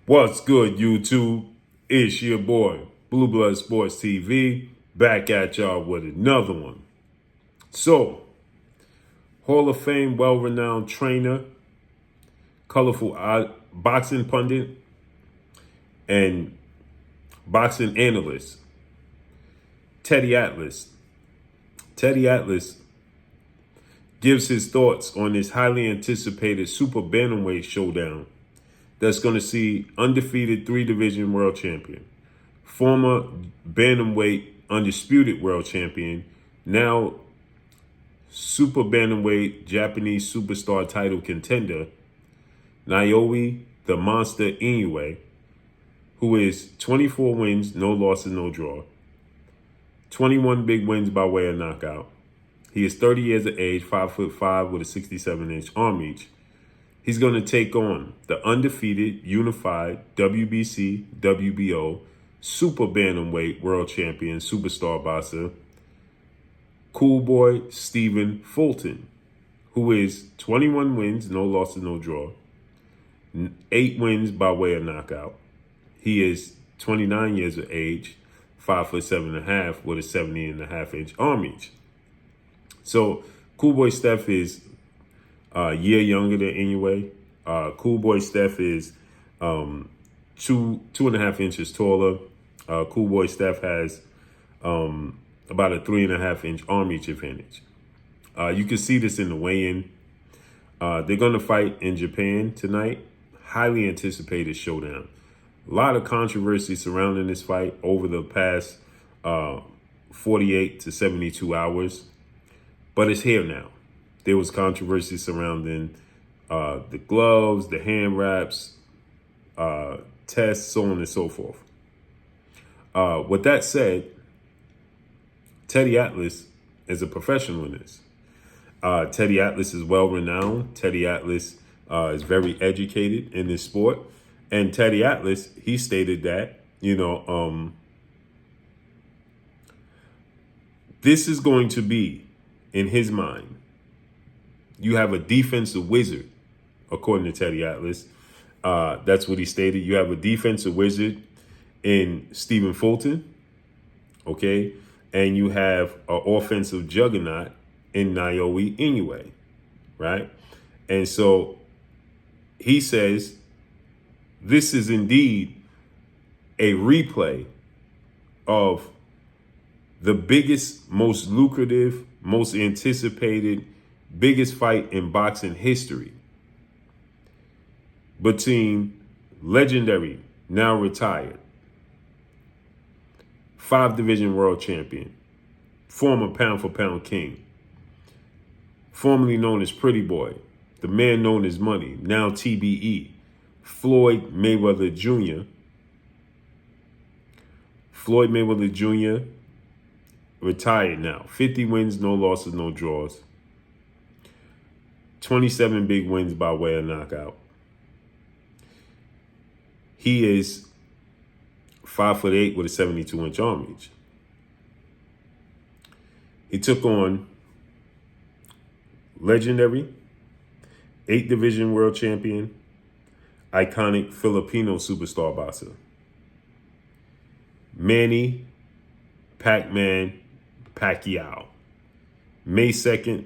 What's good, YouTube? It's your boy, Blue Blood Sports TV, back at y'all with another one. So, Hall of Fame, well-renowned trainer, colorful boxing pundit, and boxing analyst, Teddy Atlas. Teddy Atlas gives his thoughts on this highly anticipated super bantamweight showdown that's going to see undefeated 3-division world champion, former bantamweight undisputed world champion, now super bantamweight Japanese superstar title contender, Inoua the Monster Inoua, who is 24 wins, no losses, no draw, 21 big wins by way of knockout. He is 30 years of age, 5'5" with a 67-inch arm reach. He's going to take on the undefeated, unified WBC, WBO, super bantamweight world champion, superstar boxer, Cool Boy Stephen Fulton, who is 21 wins, no losses, no draw, 8 wins by way of knockout. He is 29 years of age, 5'7.5" with a 70.5-inch arm reach. So Cool Boy Steph is a year younger than Inoua. Cool Boy Steph is 2.5 inches taller. Cool Boy Steph has about a 3.5-inch arm reach advantage. You can see this in the weigh-in. They're going to fight in Japan tonight. Highly anticipated showdown. A lot of controversy surrounding this fight over the past 48 to 72 hours. But it's here now. There was controversy surrounding the gloves, the hand wraps, tests, so on and so forth. With that said, Teddy Atlas is a professional in this. Teddy Atlas is well-renowned. Teddy Atlas is very educated in this sport. And Teddy Atlas, he stated that, this is going to be, in his mind, you have a defensive wizard, according to Teddy Atlas. That's what he stated. You have a defensive wizard in Stephen Fulton, okay? And you have an offensive juggernaut in Inoua Inoua, right? And so he says this is indeed a replay of the biggest, most lucrative, most anticipated, biggest fight in boxing history between legendary, now retired, 5-division world champion, former pound-for-pound king, formerly known as Pretty Boy, the man known as Money, now TBE, Floyd Mayweather Jr. Floyd Mayweather Jr. retired now. 50 wins, no losses, no draws. 27 big wins by way of knockout. He is 5'8" with a 72-inch arm reach. He took on legendary 8-division world champion, iconic Filipino superstar boxer, Manny Pac-Man Pacquiao. May 2nd,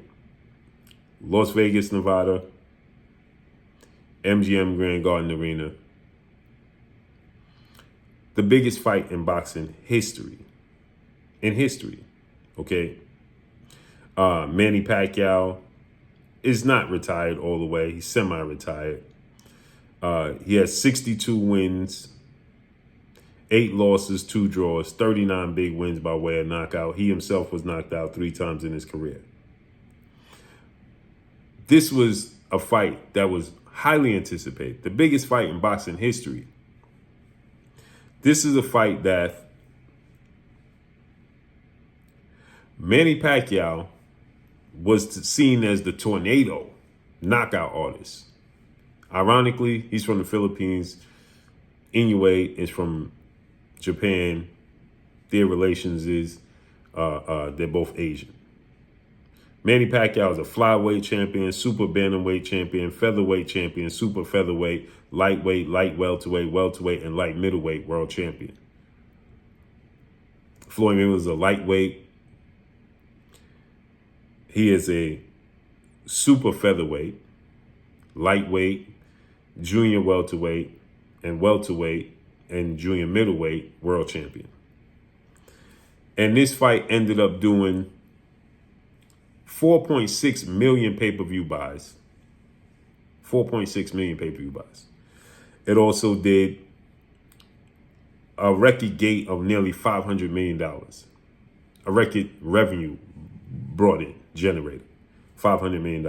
Las Vegas, Nevada, MGM Grand Garden Arena. The biggest fight in boxing history. Okay? Manny Pacquiao is not retired all the way. He's semi-retired. He has 62 wins, 8 losses, 2 draws, 39 big wins by way of knockout. He himself was knocked out 3 times in his career. This was a fight that was highly anticipated, the biggest fight in boxing history. This is a fight that Manny Pacquiao was seen as the tornado knockout artist. Ironically, he's from the Philippines. Inoua is from Japan. Their relations is they're both Asian. Manny Pacquiao is a flyweight champion, super bantamweight champion, featherweight champion, super featherweight, lightweight, light welterweight, and light middleweight world champion. Floyd Mayweather is a lightweight. He is a super featherweight, lightweight, junior welterweight, and junior middleweight world champion. And this fight ended up doing 4.6 million pay-per-view buys. 4.6 million pay-per-view buys. It also did a record gate of nearly $500 million. A record revenue generated $500 million.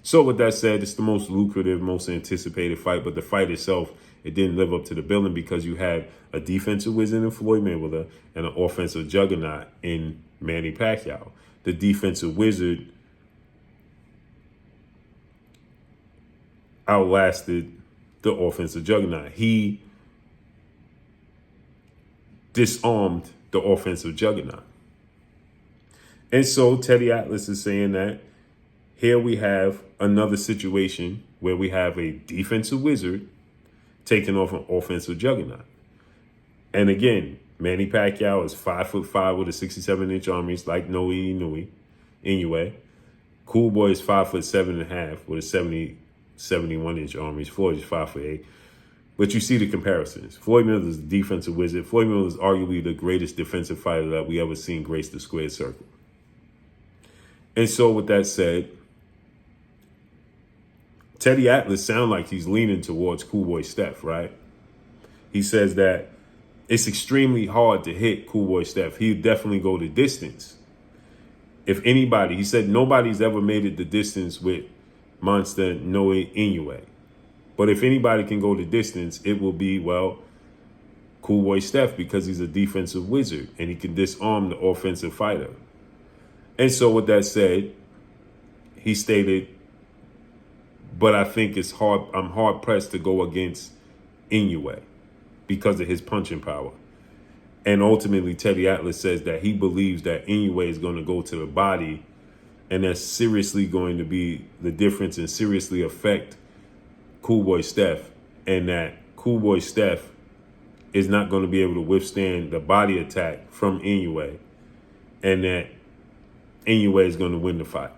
So with that said, it's the most lucrative, most anticipated fight, but the fight itself, it didn't live up to the billing because you had a defensive wizard in Floyd Mayweather and an offensive juggernaut in Manny Pacquiao. The defensive wizard outlasted the offensive juggernaut. He disarmed the offensive juggernaut. And so Teddy Atlas is saying that here we have another situation where we have a defensive wizard taking off an offensive juggernaut. And again, Manny Pacquiao is 5'5" with a 67-inch arm reach like Inoua. Cool Boy is 5'7.5" with a 71-inch arm reach. Floyd is 5'8". But you see the comparisons. Floyd Mayweather is a defensive wizard. Floyd Mayweather is arguably the greatest defensive fighter that we ever seen grace the squared circle. And so with that said, Teddy Atlas sounds like he's leaning towards Cool Boy Steph, right? He says that it's extremely hard to hit Cool Boy Steph. He'd definitely go the distance. If anybody, he said nobody's ever made it the distance with Monster Inoua. But if anybody can go the distance, it will be, well, Cool Boy Steph, because he's a defensive wizard and he can disarm the offensive fighter. And so with that said, he stated, but I think I'm hard pressed to go against Inoua because of his punching power. And ultimately, Teddy Atlas says that he believes that Inoua is going to go to the body, and that's seriously going to be the difference and seriously affect Cool Boy Steph, and that Cool Boy Steph is not going to be able to withstand the body attack from Inoua, and that Inoua is going to win the fight.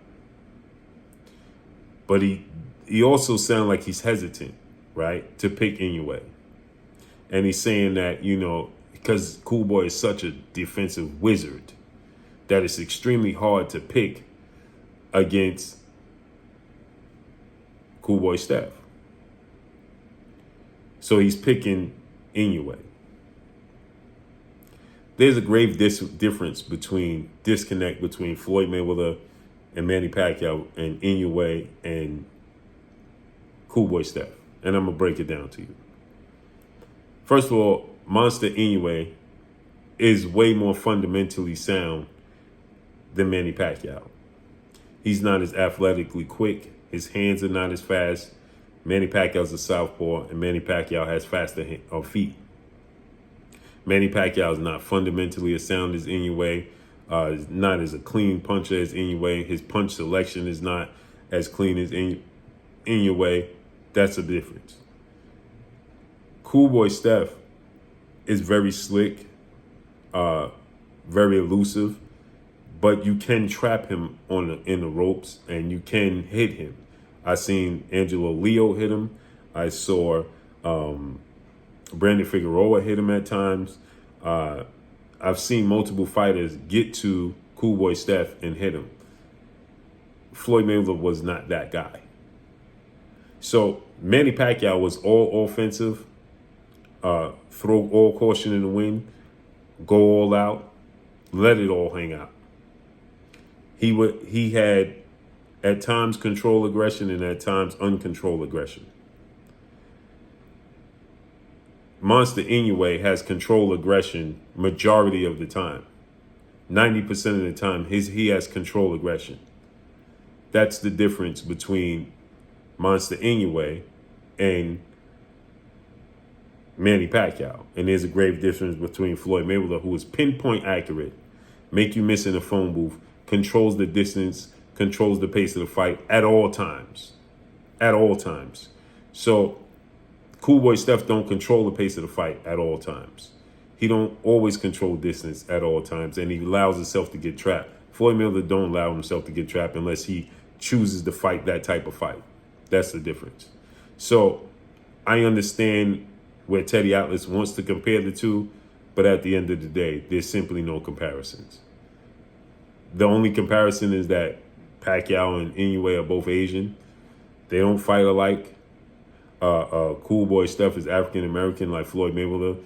But he also sounds like he's hesitant, right, to pick Inoua. And he's saying that, because Cool Boy is such a defensive wizard, that it's extremely hard to pick against Cool Boy Steph. So he's picking Inoua. There's a grave disconnect between Floyd Mayweather and Manny Pacquiao and Inoua and Cool Boy Steph. And I'm going to break it down to you. First of all, Monster Inoua is way more fundamentally sound than Manny Pacquiao. He's not as athletically quick. His hands are not as fast. Manny Pacquiao's a southpaw, and Manny Pacquiao has faster feet. Manny Pacquiao is not fundamentally as sound as Inoua. Is not as a clean puncher as Inoua. His punch selection is not as clean as Inoua. That's the difference. Cool Boy Steph is very slick, very elusive, but you can trap him in the ropes and you can hit him. I seen Angelo Leo hit him. I saw Brandon Figueroa hit him at times. I've seen multiple fighters get to Cool Boy Steph and hit him. Floyd Mayweather was not that guy. So Manny Pacquiao was all offensive, throw all caution in the wind, go all out, let it all hang out. He had at times control aggression and at times uncontrolled aggression. Monster Inoua has control aggression majority of the time. 90% of the time, he has control aggression. That's the difference between Monster Inoua and Manny Pacquiao. And there's a grave difference between Floyd Mayweather, who is pinpoint accurate, make you miss in a phone booth, controls the distance, controls the pace of the fight at all times. At all times. So Cool Boy Steph don't control the pace of the fight at all times. He don't always control distance at all times, and he allows himself to get trapped. Floyd Mayweather don't allow himself to get trapped unless he chooses to fight that type of fight. That's the difference. So I understand where Teddy Atlas wants to compare the two, but at the end of the day, there's simply no comparisons. The only comparison is that Pacquiao and Inoua are both Asian. They don't fight alike. Cool Boy Steph is African American like Floyd Mayweather.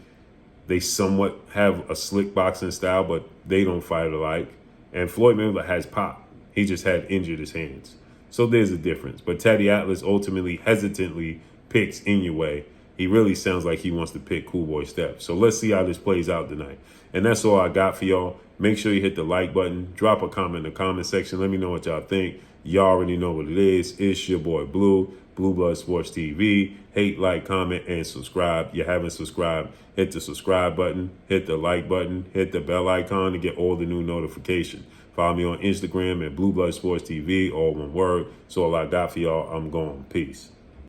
They somewhat have a slick boxing style, but they don't fight alike. And Floyd Mayweather has pop. He just had injured his hands. So there's a difference. But Teddy Atlas ultimately hesitantly picks Inoue. He really sounds like he wants to pick Cool Boy Steph. So let's see how this plays out tonight. And that's all I got for y'all. Make sure you hit the like button. Drop a comment in the comment section. Let me know what y'all think. Y'all already know what it is. It's your boy Blue, Blue Blood Sports TV. Hate, like, comment, and subscribe. You haven't subscribed, hit the subscribe button, hit the like button, hit the bell icon to get all the new notifications. Follow me on Instagram at Blue Blood Sports TV, all one word. So all I got for y'all. I'm gone. Peace.